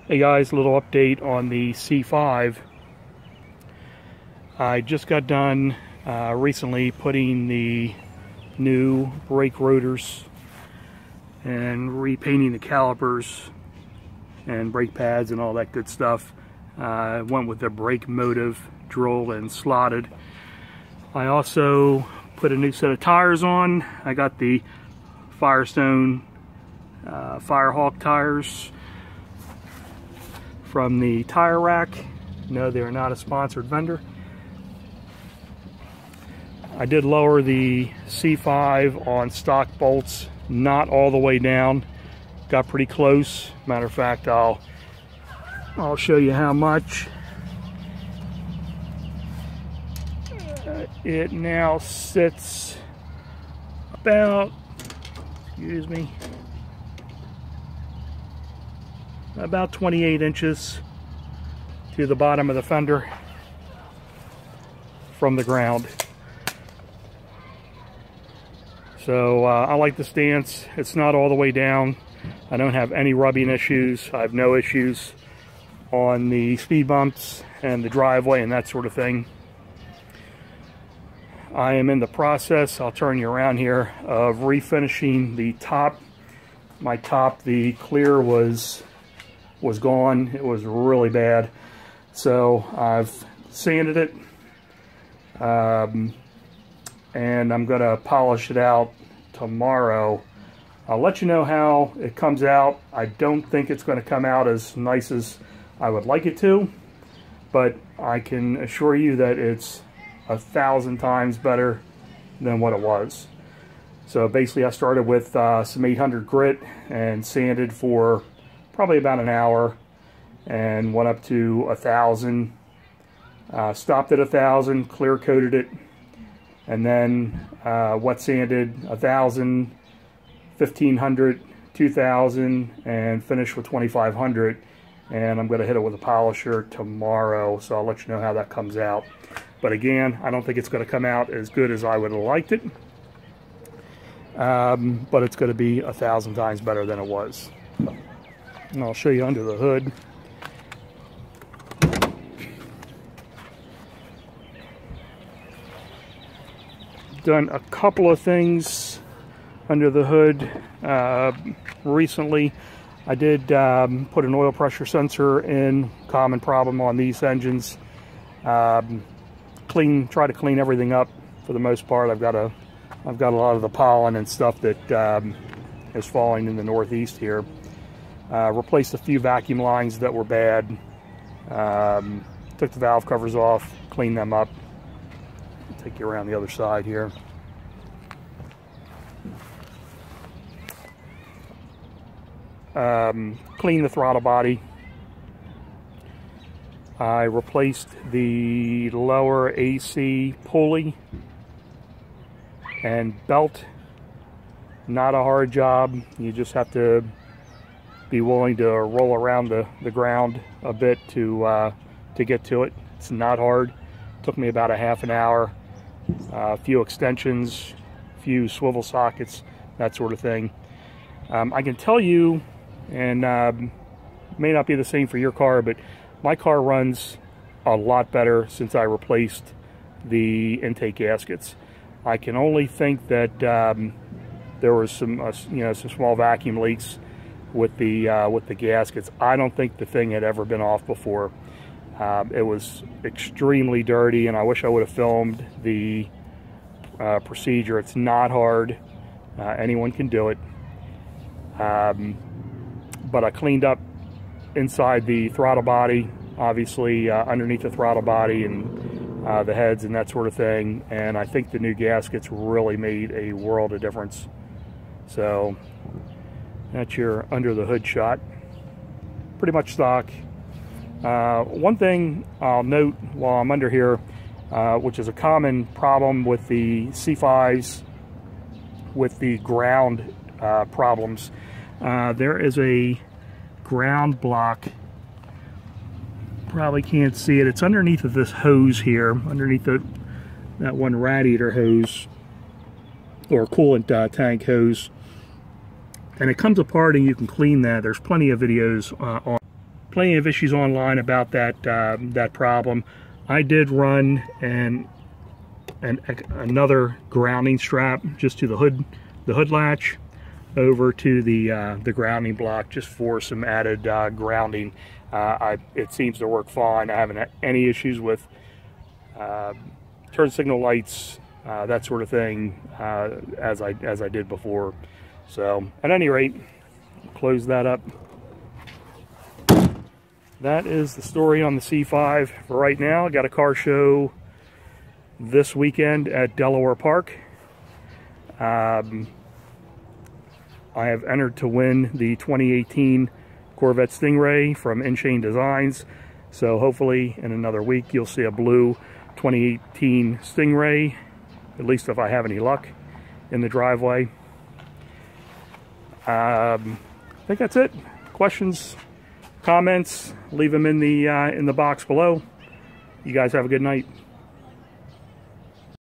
Hey guys, a little update on the C5. I just got done recently putting the new brake rotors and repainting the calipers and brake pads and all that good stuff. I went with the brake motive drilled and slotted. I also put a new set of tires on. I got the Firestone Firehawk tires from the Tire Rack. No, they're not a sponsored vendor. I did lower the C5 on stock bolts, not all the way down. Got pretty close. Matter of fact, I'll show you how much. It now sits about, excuse me, about 28 inches to the bottom of the fender from the ground. So I like the stance. It's not all the way down. I don't have any rubbing issues. I have no issues on the speed bumps and the driveway and that sort of thing. I am in the process, I'll turn you around here, of refinishing the top. My top, the clear was gone. It was really bad. So I've sanded it, and I'm going to polish it out tomorrow. I'll let you know how it comes out. I don't think it's going to come out as nice as I would like it to, but I can assure you that it's 1,000 times better than what it was. So basically I started with some 800 grit and sanded for probably about an hour and went up to 1,000. Stopped at 1,000, clear coated it, and then wet sanded 1,000, 1,500, 2,000, and finished with 2,500. And I'm going to hit it with a polisher tomorrow, so I'll let you know how that comes out. But again, I don't think it's going to come out as good as I would have liked it, but it's going to be 1,000 times better than it was. And I'll show you under the hood. Done a couple of things under the hood recently. I did put an oil pressure sensor in, common problem on these engines. Try to clean everything up for the most part. I've got a lot of the pollen and stuff that is falling in the northeast here. Replaced a few vacuum lines that were bad. Took the valve covers off, cleaned them up. I'll take you around the other side here. Cleaned the throttle body. I replaced the lower AC pulley and belt. Not a hard job. You just have to be willing to roll around the ground a bit to get to it. It's not hard. Took me about a half an hour. A few extensions, a few swivel sockets, that sort of thing. I can tell you, and may not be the same for your car, but my car runs a lot better since I replaced the intake gaskets. I can only think that there was some some small vacuum leaks with the gaskets. I don't think the thing had ever been off before. It was extremely dirty, and I wish I would have filmed the procedure. It's not hard. Anyone can do it. But I cleaned up inside the throttle body, obviously underneath the throttle body and the heads and that sort of thing. And I think the new gaskets really made a world of difference. So that's your under the hood shot. Pretty much stock. One thing I'll note while I'm under here, which is a common problem with the C5s with the ground problems. There is a ground block. Probably can't see it. It's underneath of this hose here, underneath that one radiator hose or coolant tank hose. And it comes apart and you can clean that. There's plenty of videos on plenty of issues online about that that problem. I did run another grounding strap just to the hood latch over to the grounding block just for some added grounding. It seems to work fine. I haven't had any issues with turn signal lights, that sort of thing, as I did before. So at any rate, close that up. That is the story on the C5 for right now. I got a car show this weekend at Delaware Park. I have entered to win the 2018 Corvette Stingray from InChain Designs. So hopefully in another week you'll see a blue 2018 Stingray, at least if I have any luck, in the driveway. I think that's it. Questions, comments, leave them in the box below. You guys have a good night.